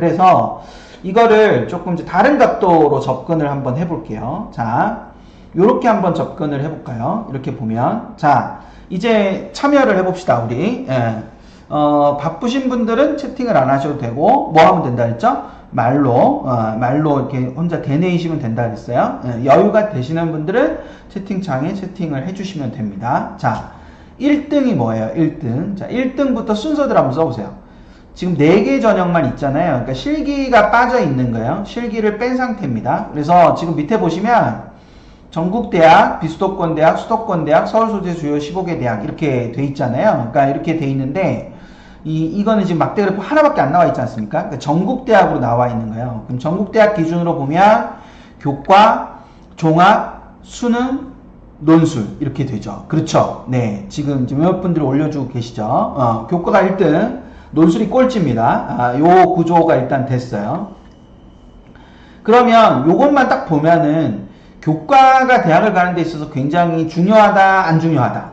그래서 이거를 조금 이제 다른 각도로 접근을 한번 해볼게요. 자, 요렇게 한번 접근을 해볼까요? 이렇게 보면. 자, 이제 참여를 해봅시다, 우리. 예. 바쁘신 분들은 채팅을 안 하셔도 되고, 뭐 하면 된다 했죠? 말로 이렇게 혼자 대내이시면 된다 그랬어요. 예. 여유가 되시는 분들은 채팅창에 채팅을 해주시면 됩니다. 자, 1등이 뭐예요? 1등. 자, 1등부터 순서들 한번 써보세요. 지금 4개 전형만 있잖아요. 그러니까 실기가 빠져 있는 거예요. 실기를 뺀 상태입니다. 그래서 지금 밑에 보시면 전국대학, 비수도권대학, 수도권대학, 서울소재 주요 15개 대학 이렇게 돼 있잖아요. 그러니까 이렇게 돼 있는데 이거는 지금 막대 그래프 하나밖에 안 나와 있지 않습니까? 그러니까 전국대학으로 나와 있는 거예요. 그럼 전국대학 기준으로 보면 교과, 종합, 수능, 논술 이렇게 되죠. 그렇죠. 네, 지금 몇 분들이 올려주고 계시죠. 교과가 1등, 논술이 꼴찌입니다. 요 구조가 일단 됐어요. 그러면 요것만 딱 보면은 교과가 대학을 가는 데 있어서 굉장히 중요하다, 안 중요하다?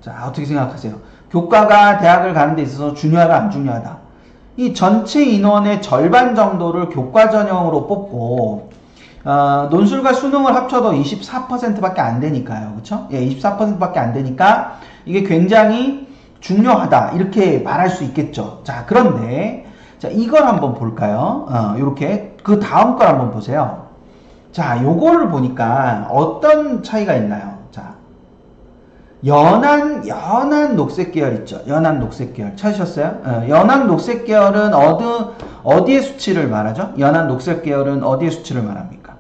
자, 어떻게 생각하세요? 교과가 대학을 가는 데 있어서 중요하다, 안 중요하다? 이 전체 인원의 절반 정도를 교과 전형으로 뽑고 논술과 수능을 합쳐도 24%밖에 안 되니까요. 그쵸? 예, 24%밖에 안 되니까 이게 굉장히 중요하다 이렇게 말할 수 있겠죠. 자, 그런데 자, 이걸 한번 볼까요? 요렇게 그 다음 걸 한번 보세요. 자, 요거를 보니까 어떤 차이가 있나요? 자, 연한 녹색 계열 있죠. 연한 녹색 계열 찾으셨어요? 연한 녹색 계열은 어디의 수치를 말하죠? 연한 녹색 계열은 어디의 수치를 말합니까?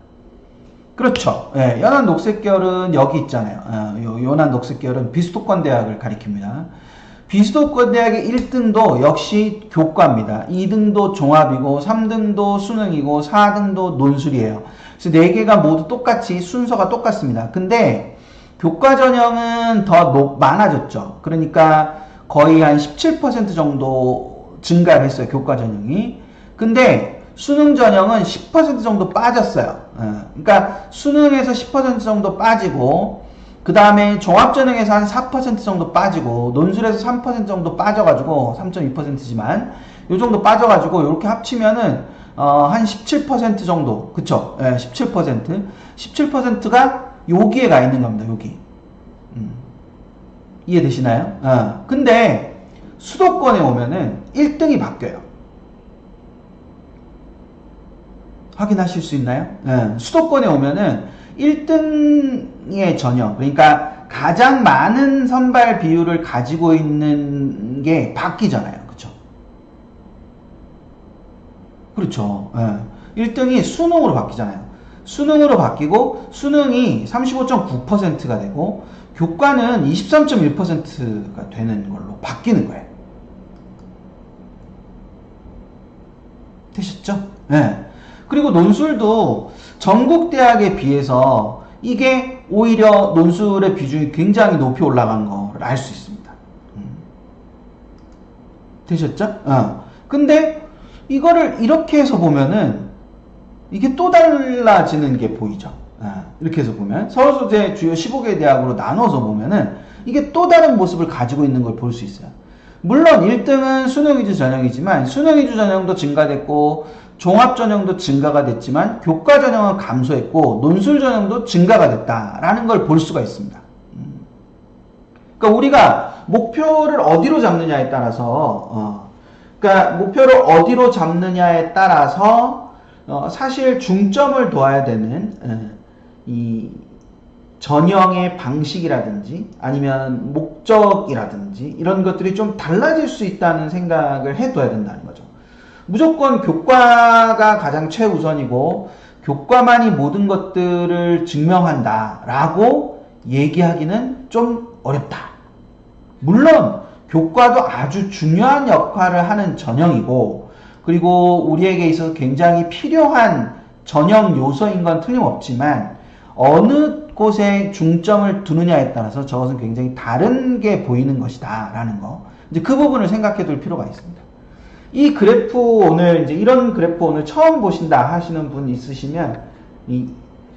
그렇죠. 예, 연한 녹색 계열은 여기 있잖아요. 연한 녹색 계열은 비수도권 대학을 가리킵니다. 비수도권 대학의 1등도 역시 교과입니다. 2등도 종합이고 3등도 수능이고 4등도 논술이에요. 그래서 4개가 모두 똑같이 순서가 똑같습니다. 근데 교과 전형은 더 많아졌죠. 그러니까 거의 한 17% 정도 증가를 했어요. 교과 전형이. 근데 수능 전형은 10% 정도 빠졌어요. 그러니까 수능에서 10% 정도 빠지고 그 다음에 종합전형에서 한 4% 정도 빠지고 논술에서 3% 정도 빠져가지고 3.2%지만 요 정도 빠져가지고 이렇게 합치면은 한 17% 정도 그쵸? 예, 17%가 여기에 가 있는 겁니다. 여기 이해되시나요? 근데 수도권에 오면은 1등이 바뀌어요. 확인하실 수 있나요? 수도권에 오면은 1등의 전형, 그러니까 가장 많은 선발 비율을 가지고 있는 게 바뀌잖아요. 그쵸? 그렇죠. 1등이 수능으로 바뀌잖아요. 수능으로 바뀌고 수능이 35.9%가 되고 교과는 23.1%가 되는 걸로 바뀌는 거예요. 되셨죠? 네. 그리고 논술도 전국대학에 비해서 이게 오히려 논술의 비중이 굉장히 높이 올라간 거를 알 수 있습니다. 되셨죠? 근데 이거를 이렇게 해서 보면은 이게 또 달라지는 게 보이죠. 이렇게 해서 보면 서울소재 주요 15개 대학으로 나눠서 보면은 이게 또 다른 모습을 가지고 있는 걸 볼 수 있어요. 물론 1등은 수능 위주 전형이지만 수능 위주 전형도 증가됐고 종합 전형도 증가가 됐지만 교과 전형은 감소했고 논술 전형도 증가가 됐다라는 걸 볼 수가 있습니다. 그러니까 우리가 목표를 어디로 잡느냐에 따라서 그러니까 목표를 어디로 잡느냐에 따라서 사실 중점을 둬야 되는 이 전형의 방식이라든지 아니면 목적이라든지 이런 것들이 좀 달라질 수 있다는 생각을 해둬야 된다는 거죠. 무조건 교과가 가장 최우선이고 교과만이 모든 것들을 증명한다라고 얘기하기는 좀 어렵다. 물론 교과도 아주 중요한 역할을 하는 전형이고 그리고 우리에게 있어서 굉장히 필요한 전형 요소인 건 틀림없지만 어느 곳에 중점을 두느냐에 따라서 저것은 굉장히 다른 게 보이는 것이다 라는 거 이제 그 부분을 생각해 둘 필요가 있습니다. 이 그래프 오늘 이제 이런 그래프 오늘 처음 보신다 하시는 분 있으시면 이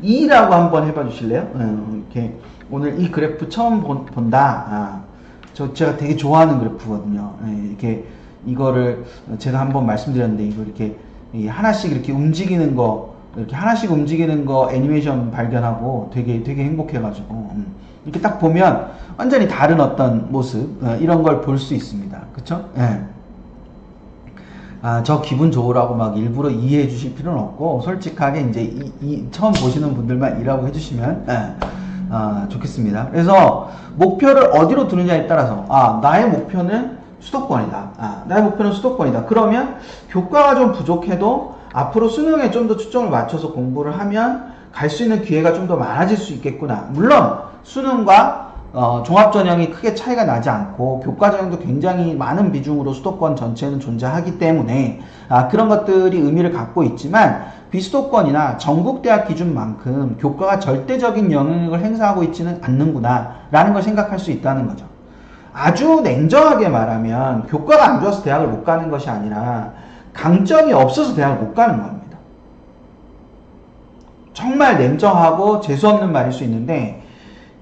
2라고 한번 해봐 주실래요? 이렇게 오늘 이 그래프 처음 본다. 제가 되게 좋아하는 그래프거든요. 이렇게 이거를 제가 한번 말씀드렸는데 이거 이렇게 하나씩 이렇게 움직이는 거 이렇게 하나씩 움직이는 거 애니메이션 발견하고 되게 행복해가지고 이렇게 딱 보면 완전히 다른 어떤 모습 이런 걸 볼 수 있습니다. 그쵸? 예. 저 기분 좋으라고 막 일부러 이해해 주실 필요는 없고 솔직하게 이제 처음 보시는 분들만 이라고 해주시면 좋겠습니다. 그래서 목표를 어디로 두느냐에 따라서 나의 목표는 수도권이다. 나의 목표는 수도권이다. 그러면 교과가 좀 부족해도 앞으로 수능에 좀 더 초점을 맞춰서 공부를 하면 갈 수 있는 기회가 좀 더 많아질 수 있겠구나. 물론 수능과 종합전형이 크게 차이가 나지 않고 교과전형도 굉장히 많은 비중으로 수도권 전체는 존재하기 때문에 그런 것들이 의미를 갖고 있지만 비수도권이나 전국대학 기준만큼 교과가 절대적인 영향력을 행사하고 있지는 않는구나 라는 걸 생각할 수 있다는 거죠. 아주 냉정하게 말하면 교과가 안 좋아서 대학을 못 가는 것이 아니라 강점이 없어서 대학을 못 가는 겁니다. 정말 냉정하고 재수없는 말일 수 있는데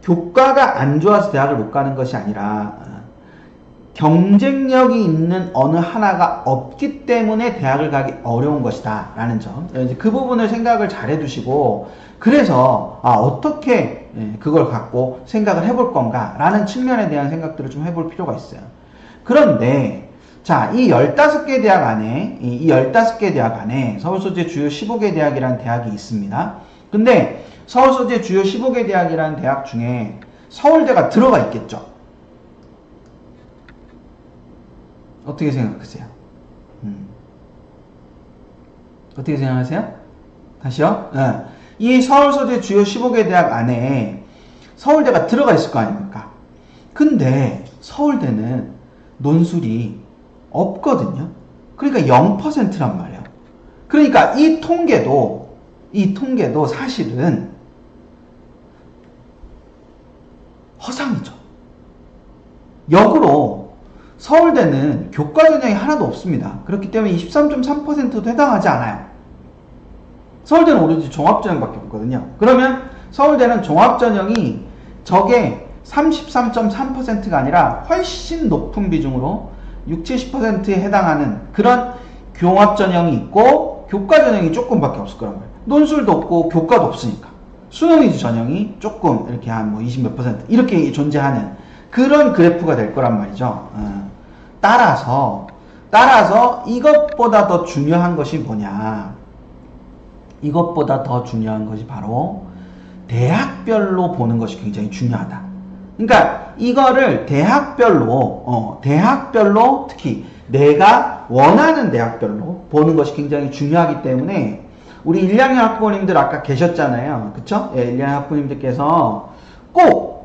교과가 안 좋아서 대학을 못 가는 것이 아니라 경쟁력이 있는 어느 하나가 없기 때문에 대학을 가기 어려운 것이다 라는 점, 그 부분을 생각을 잘 해두시고 그래서 어떻게 그걸 갖고 생각을 해볼 건가 라는 측면에 대한 생각들을 좀 해볼 필요가 있어요. 그런데 자, 이 15개 대학 안에 이 15개 대학 안에 서울소재 주요 15개 대학이라는 대학이 있습니다. 근데 서울소재 주요 15개 대학이라는 대학 중에 서울대가 들어가 있겠죠. 어떻게 생각하세요? 어떻게 생각하세요? 다시요? 이 서울소재 주요 15개 대학 안에 서울대가 들어가 있을 거 아닙니까? 근데 서울대는 논술이 없거든요. 그러니까 0%란 말이에요. 그러니까 이 통계도 사실은 허상이죠. 역으로 서울대는 교과 전형이 하나도 없습니다. 그렇기 때문에 23.3%도 해당하지 않아요. 서울대는 오로지 종합전형밖에 없거든요. 그러면 서울대는 종합전형이 저게 33.3%가 아니라 훨씬 높은 비중으로 60-70%에 해당하는 그런 종합전형이 있고 교과전형이 조금밖에 없을 거란 말이에요. 논술도 없고 교과도 없으니까. 수능위주 전형이 조금 이렇게 한 뭐 20몇 % 이렇게 존재하는 그런 그래프가 될 거란 말이죠. 따라서 이것보다 더 중요한 것이 뭐냐. 이것보다 더 중요한 것이 바로 대학별로 보는 것이 굉장히 중요하다. 그러니까 이거를 대학별로 특히 내가 원하는 대학별로 보는 것이 굉장히 중요하기 때문에 우리 1학년 학부모님들 아까 계셨잖아요. 그쵸? 1학년 학부모님들께서 꼭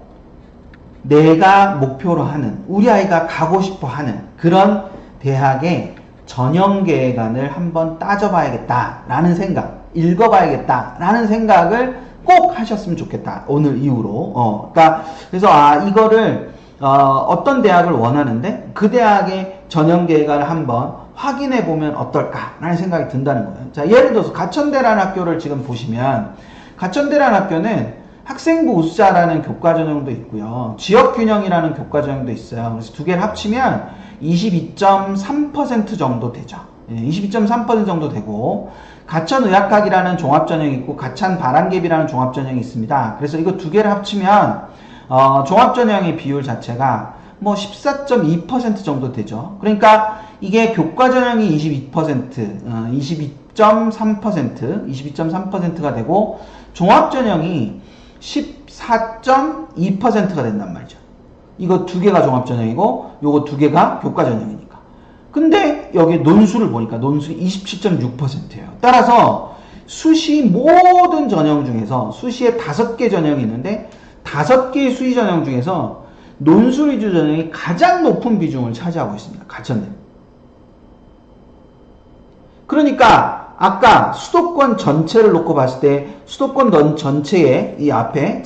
내가 목표로 하는 우리 아이가 가고 싶어 하는 그런 대학의 전형계획안을 한번 따져봐야겠다라는 생각, 읽어봐야겠다라는 생각을 꼭 하셨으면 좋겠다. 오늘 이후로. 그러니까 그래서 이거를 어떤 대학을 원하는데 그 대학의 전형계획안을 한번 확인해 보면 어떨까라는 생각이 든다는 거예요. 자, 예를 들어서 가천대라는 학교를 지금 보시면 가천대라는 학교는 학생부 우수자라는 교과전형도 있고요. 지역균형이라는 교과전형도 있어요. 그래서 두 개를 합치면 22.3% 정도 되죠. 22.3% 정도 되고 가천의학학이라는 종합전형이 있고 가천바람개비라는 종합전형이 있습니다. 그래서 이거 두 개를 합치면 종합전형의 비율 자체가 뭐 14.2% 정도 되죠. 그러니까 이게 교과전형이 22.3%가 되고 종합전형이 14.2%가 된단 말이죠. 이거 두 개가 종합전형이고 요거 두 개가 교과전형이니까. 근데 여기 논술을 보니까 논술이 27.6%예요. 따라서 수시 모든 전형 중에서 수시에 5개 전형이 있는데 5개의 수시 전형 중에서 논술 위주 전형이 가장 높은 비중을 차지하고 있습니다. 가천대. 그러니까 아까 수도권 전체를 놓고 봤을 때 수도권 전체의 이 앞에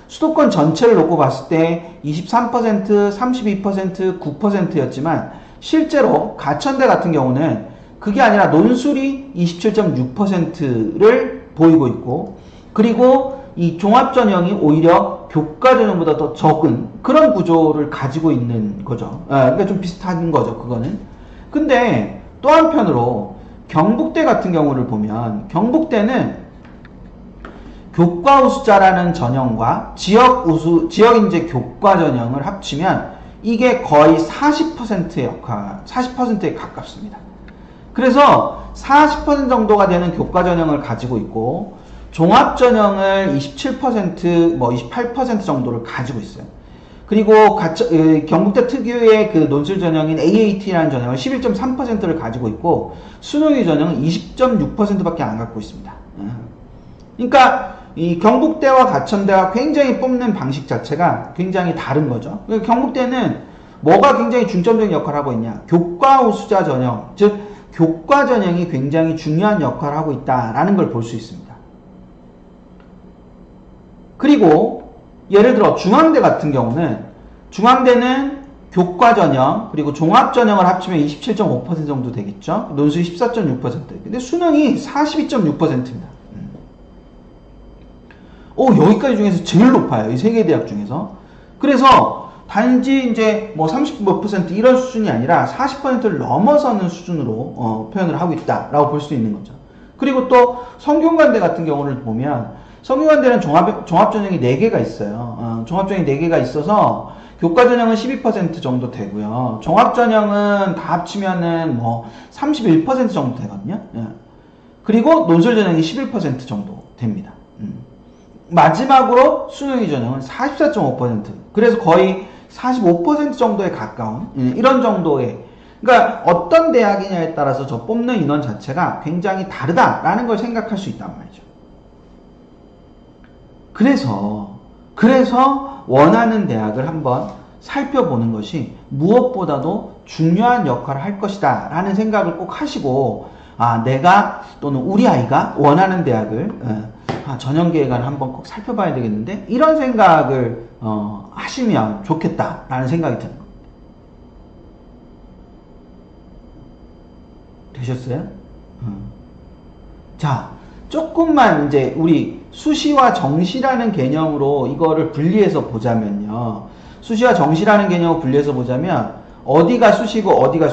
수도권 전체를 놓고 봤을 때 23%, 32%, 9%였지만 실제로 가천대 같은 경우는 그게 아니라 논술이 27.6%를 보이고 있고 그리고 이 종합전형이 오히려 교과전형보다 더 적은 그런 구조를 가지고 있는 거죠. 그러니까 좀 비슷한 거죠. 그거는. 근데 또 한편으로 경북대 같은 경우를 보면 경북대는 교과 우수자라는 전형과 지역 인재 교과 전형을 합치면 이게 거의 40%의 역할, 40%에 가깝습니다. 그래서 40% 정도가 되는 교과 전형을 가지고 있고 종합 전형을 27%, 뭐 28% 정도를 가지고 있어요. 그리고 경북대 특유의 그 논술 전형인 AAT라는 전형을 11.3%를 가지고 있고 수능위 전형은 20.6%밖에 안 갖고 있습니다. 그러니까 이 경북대와 가천대가 굉장히 뽑는 방식 자체가 굉장히 다른 거죠. 경북대는 뭐가 굉장히 중점적인 역할을 하고 있냐? 교과 우수자 전형, 즉 교과 전형이 굉장히 중요한 역할을 하고 있다라는 걸 볼 수 있습니다. 그리고 예를 들어 중앙대 같은 경우는 중앙대는 교과 전형 그리고 종합 전형을 합치면 27.5% 정도 되겠죠. 논술 14.6%. 근데 수능이 42.6%입니다. 여기까지 중에서 제일 높아요. 이 세 개 대학 중에서. 그래서 단지 이제 뭐 30 몇 % 이런 수준이 아니라 40%를 넘어서는 수준으로 표현을 하고 있다라고 볼 수 있는 거죠. 그리고 또 성균관대 같은 경우를 보면 성균관대는 종합전형이 4개가 있어요. 종합전형이 4개가 있어서 교과전형은 12% 정도 되고요. 종합전형은 다 합치면은 뭐 31% 정도 되거든요. 그리고 논술전형이 11% 정도 됩니다. 마지막으로 수능위 전형은 44.5%. 그래서 거의 45% 정도에 가까운 이런 정도의, 그러니까 어떤 대학이냐에 따라서 저 뽑는 인원 자체가 굉장히 다르다라는 걸 생각할 수 있단 말이죠. 그래서 원하는 대학을 한번 살펴보는 것이 무엇보다도 중요한 역할을 할 것이다 라는 생각을 꼭 하시고, 내가 또는 우리 아이가 원하는 대학을 전형계획안을 한번 꼭 살펴봐야 되겠는데 이런 생각을 하시면 좋겠다라는 생각이 드는 겁니다. 되셨어요? 자, 조금만 이제 우리 수시와 정시라는 개념으로 이거를 분리해서 보자면요. 수시와 정시라는 개념을 분리해서 보자면 어디가 수시고 어디가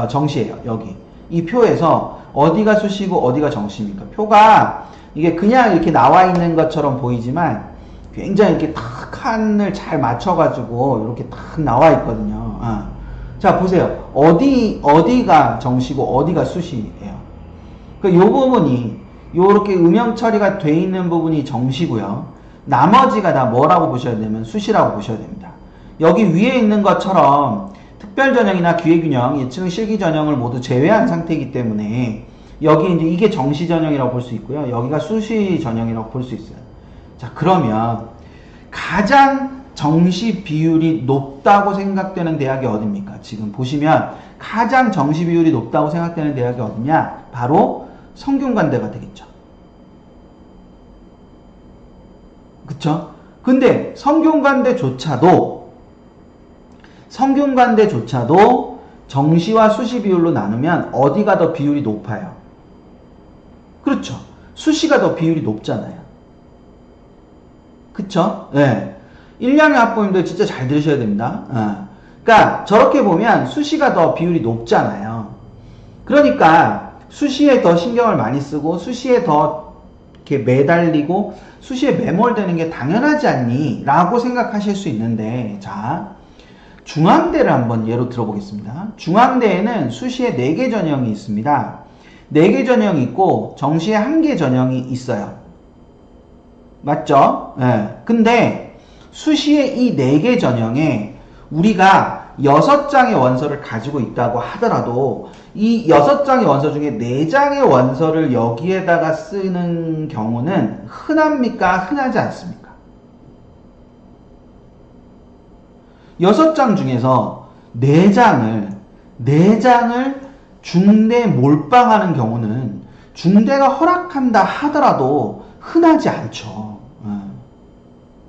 정시예요. 여기 이 표에서 어디가 수시고 어디가 정시입니까? 표가 이게 그냥 이렇게 나와 있는 것처럼 보이지만 굉장히 이렇게 탁 칸을 잘 맞춰가지고 이렇게 탁 나와 있거든요. 자, 보세요. 어디가 정시고 어디가 수시예요. 그러니까 요 부분이 요렇게 음영 처리가 돼 있는 부분이 정시고요. 나머지가 다 뭐라고 보셔야 되면 수시라고 보셔야 됩니다. 여기 위에 있는 것처럼 특별전형이나 기회균형, 예체능 실기전형을 모두 제외한 상태이기 때문에 여기 이제 이게 정시 전형이라고 볼 수 있고요. 여기가 수시 전형이라고 볼 수 있어요. 자, 그러면 가장 정시 비율이 높다고 생각되는 대학이 어딥니까? 지금 보시면 가장 정시 비율이 높다고 생각되는 대학이 어디냐? 바로 성균관대가 되겠죠. 그쵸? 근데 성균관대조차도 정시와 수시 비율로 나누면 어디가 더 비율이 높아요? 그렇죠. 수시가 더 비율이 높잖아요. 그쵸? 네. 1학년 학부모님들 진짜 잘 들으셔야 됩니다. 그러니까 저렇게 보면 수시가 더 비율이 높잖아요. 그러니까 수시에 더 신경을 많이 쓰고 수시에 더 이렇게 매달리고 수시에 매몰되는 게 당연하지 않니? 라고 생각하실 수 있는데, 자, 중앙대를 한번 예로 들어보겠습니다. 중앙대에는 수시에 4개 전형이 있습니다. 4개 전형이 있고 정시에 1개 전형이 있어요. 맞죠? 네. 근데 수시의 이 4개 전형에 우리가 6장의 원서를 가지고 있다고 하더라도 이 6장의 원서 중에 4장의 원서를 여기에다가 쓰는 경우는 흔합니까? 흔하지 않습니까? 6장 중에서 4장을 중대 몰빵하는 경우는 중대가 허락한다 하더라도 흔하지 않죠.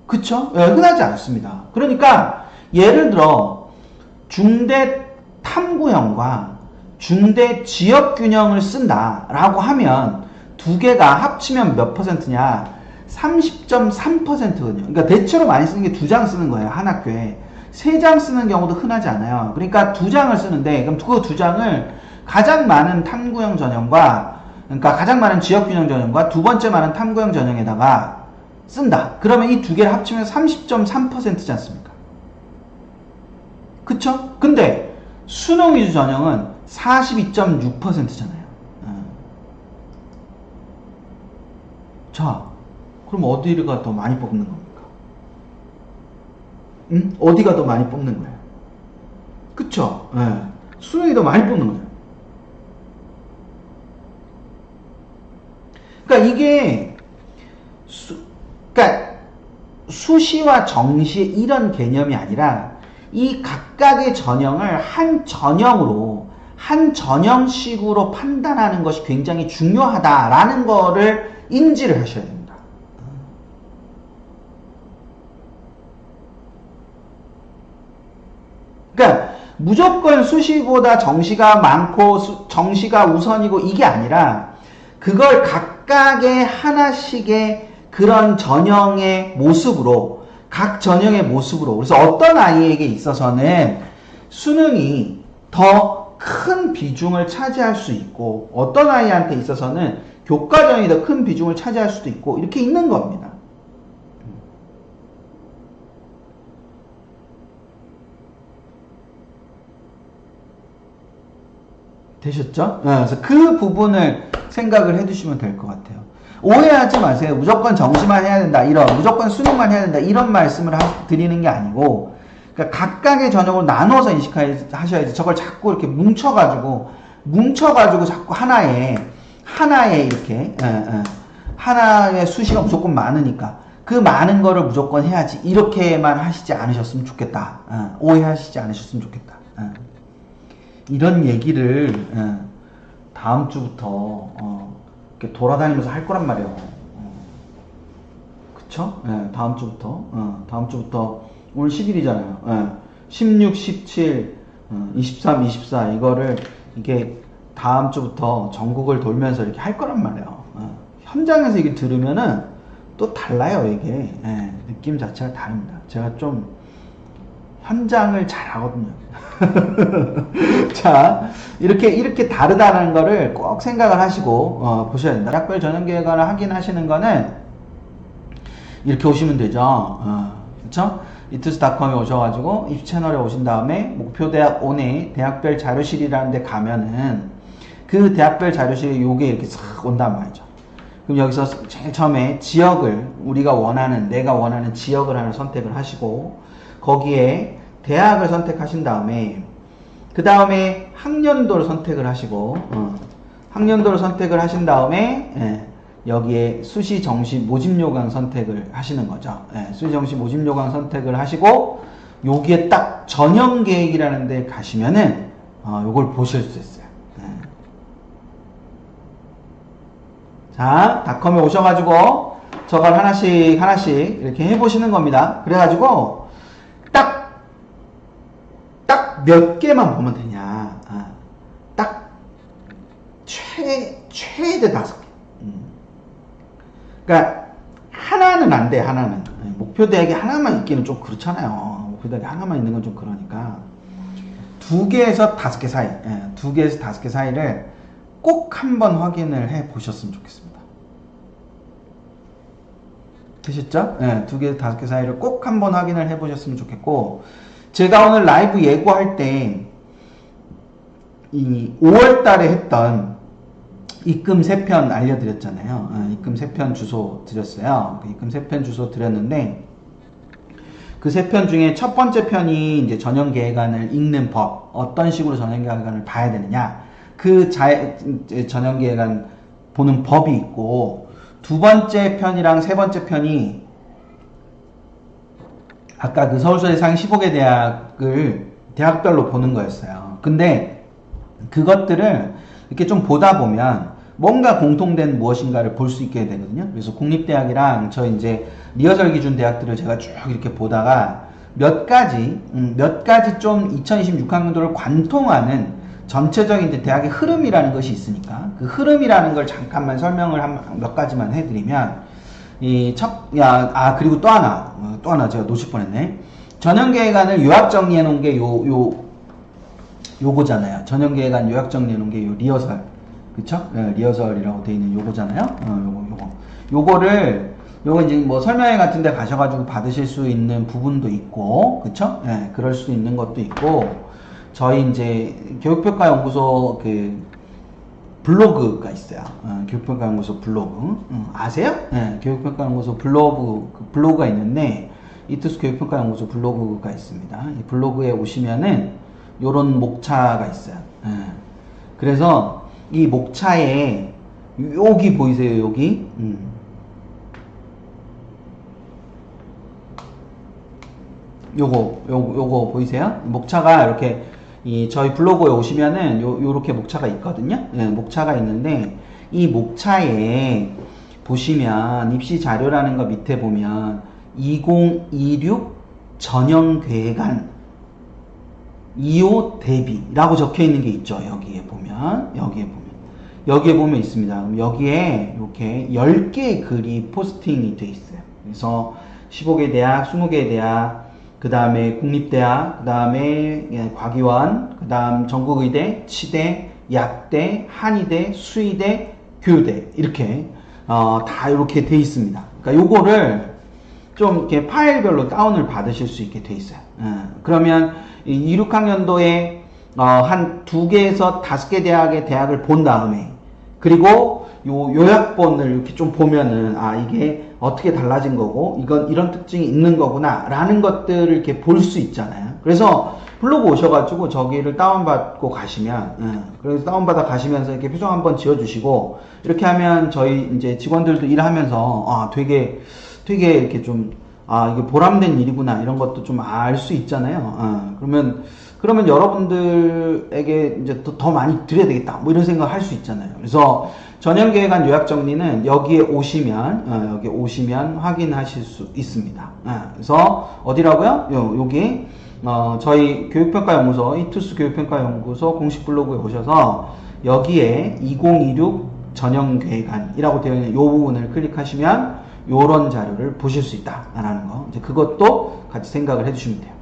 그쵸? 흔하지 않습니다. 그러니까 예를 들어 중대 탐구형과 중대 지역균형을 쓴다라고 하면 두 개가 합치면 몇 %냐? 30.3%거든요. 그러니까 대체로 많이 쓰는 게 2장 쓰는 거예요. 한 학교에. 3장 쓰는 경우도 흔하지 않아요. 그러니까 2장을 쓰는데, 그럼 그 2장을 가장 많은 탐구형 전형과, 그러니까 가장 많은 지역균형 전형과 두 번째 많은 탐구형 전형에다가 쓴다. 그러면 이 두 개를 합치면 30.3%지 않습니까? 그쵸? 근데 수능 위주 전형은 42.6%잖아요. 자, 그럼 어디가 더 많이 뽑는 겁니까? 응? 어디가 더 많이 뽑는 거예요? 그쵸? 수능이 더 많이 뽑는 거죠. 그러니까 이게 그러니까 수시와 정시 이런 개념이 아니라 이 각각의 전형을 한 전형으로 한 전형식으로 판단하는 것이 굉장히 중요하다라는 거를 인지를 하셔야 됩니다. 그러니까 무조건 수시보다 정시가 많고 정시가 우선이고 이게 아니라 그걸 각각의 하나씩의 그런 전형의 모습으로 각 전형의 모습으로 그래서 어떤 아이에게 있어서는 수능이 더 큰 비중을 차지할 수 있고 어떤 아이한테 있어서는 교과전이 더 큰 비중을 차지할 수도 있고 이렇게 있는 겁니다. 되셨죠? 그래서 그 부분을 생각을 해두시면 될 것 같아요. 오해하지 마세요. 무조건 정시만 해야 된다. 무조건 수능만 해야 된다. 이런 말씀을 드리는 게 아니고, 그러니까 각각의 전형으로 나눠서 인식하셔야지. 저걸 자꾸 이렇게 뭉쳐가지고 자꾸 하나에 이렇게, 하나의 수시가 무조건 많으니까, 그 많은 거를 무조건 해야지. 이렇게만 하시지 않으셨으면 좋겠다. 오해하시지 않으셨으면 좋겠다. 이런 얘기를, 다음 주부터, 이렇게 돌아다니면서 할 거란 말이에요. 그쵸? 다음 주부터 오늘 10일이잖아요. 16, 17, 23, 24 이거를 이게 다음 주부터 전국을 돌면서 이렇게 할 거란 말이에요. 현장에서 이게 들으면은 또 달라요. 이게 느낌 자체가 다릅니다. 제가 좀 현장을 잘 하거든요. 자, 이렇게 다르다는 거를 꼭 생각을 하시고 보셔야 된다. 대학별 전형계획을 확인하시는 거는 이렇게 오시면 되죠. 그쵸? 이투스닷컴에 오셔가지고 입시 채널에 오신 다음에 목표대학 온에 대학별 자료실이라는 데 가면은 그 대학별 자료실에 요게 이렇게 싹 온단 말이죠. 그럼 여기서 제일 처음에 지역을 내가 원하는 지역을 하나 선택을 하시고 거기에 대학을 선택하신 다음에 그 다음에 학년도를 선택을 하시고 학년도를 선택을 하신 다음에 여기에 수시 정시 모집 요강 선택을 하시는 거죠. 수시 정시 모집 요강 선택을 하시고 여기에 딱 전형 계획이라는 데 가시면은 요걸 보실 수 있어요. 자, 닷컴에 오셔가지고 저걸 하나씩 이렇게 해보시는 겁니다. 그래가지고 딱 몇 개만 보면 되냐. 딱 최대 5개. 그러니까 하나는 안 돼. 하나는 목표 대학에 하나만 있기는 좀 그렇잖아요. 목표 대학에 하나만 있는 건 좀 그러니까 2개에서 5개 사이, 2개에서 5개 사이를 꼭 한번 확인을 해 보셨으면 좋겠습니다. 되셨죠? 2개에서 5개 사이를 꼭 한번 확인을 해 보셨으면 좋겠고, 제가 오늘 라이브 예고할 때 이 5월 달에 했던 입금 3편 알려드렸잖아요. 입금 3편 주소 드렸어요. 입금 3편 주소 드렸는데 그 3편 중에 첫 번째 편이 이제 전형계획안을 읽는 법, 어떤 식으로 전형계획안을 봐야 되느냐, 그 전형계획안 보는 법이 있고, 두 번째 편이랑 세 번째 편이 아까 그 서울서재 상위 15개 대학을 대학별로 보는 거였어요. 근데 그것들을 이렇게 좀 보다 보면 뭔가 공통된 무엇인가를 볼 수 있게 되거든요. 그래서 국립대학이랑 저 이제 리허설 기준 대학들을 제가 쭉 이렇게 보다가 몇 가지 좀 2026학년도를 관통하는 전체적인 이제 대학의 흐름이라는 것이 있으니까 그 흐름이라는 걸 잠깐만 설명을 몇 가지만 해드리면 그리고 또 하나 제가 놓칠 뻔했네. 전형계획안을 요약 정리해 놓은 게 요거잖아요. 전형계획안 요약 정리해 놓은 게 요 리허설. 그쵸? 예, 리허설이라고 돼 있는 요거잖아요. 요거 이제 뭐 설명회 같은 데 가셔가지고 받으실 수 있는 부분도 있고, 그쵸? 예, 그럴 수 있는 것도 있고, 저희 이제 교육평가연구소 그 블로그가 있어요. 교육평가연구소 블로그. 아세요? 예, 교육평가연구소 블로그가 있는데, 이투스 교육평가연구소 블로그가 있습니다. 이 블로그에 오시면은 요런 목차가 있어요. 예. 그래서 이 목차에 여기 보이세요? 여기? 요거 보이세요? 목차가 이렇게 저희 블로그에 오시면은 요렇게 목차가 있거든요. 예, 목차가 있는데 이 목차에 보시면 입시 자료라는 거 밑에 보면 2026 전형계획안 2호 대비라고 적혀 있는 게 있죠. 여기에 보면 있습니다. 그럼 여기에 이렇게 10개의 글이 포스팅이 돼 있어요. 그래서 15개 대학, 20개 대학, 그 다음에 국립대학, 그 다음에 과기원, 그 다음 전국의대, 치대, 약대, 한의대, 수의대, 교육대 이렇게 다 이렇게 돼 있습니다. 그러니까 요거를 좀 이렇게 파일별로 다운을 받으실 수 있게 돼 있어요. 그러면 2, 6학년도에 한 2개에서 5개 대학을 본 다음에 그리고 요약본을 이렇게 좀 보면은 이게 어떻게 달라진 거고 이건 이런 특징이 있는 거구나 라는 것들을 이렇게 볼 수 있잖아요. 그래서 블로그 오셔가지고 저기를 다운받고 가시면 그래서 다운받아 가시면서 이렇게 표정 한번 지어주시고 이렇게 하면 저희 이제 직원들도 일하면서 되게 이렇게 좀 이게 보람된 일이구나 이런 것도 좀 알 수 있잖아요. 그러면 여러분들에게 이제 더 많이 드려야 되겠다 뭐 이런 생각 할 수 있잖아요. 그래서 전형계획안 요약 정리는 여기에 오시면 확인하실 수 있습니다. 그래서 어디라고요? 여기 저희 교육평가연구소 이투스 교육평가연구소 공식 블로그에 오셔서 여기에 2026 전형계획안이라고 되어 있는 이 부분을 클릭하시면 요런 자료를 보실 수 있다라는 거 이제 그것도 같이 생각을 해주시면 돼요.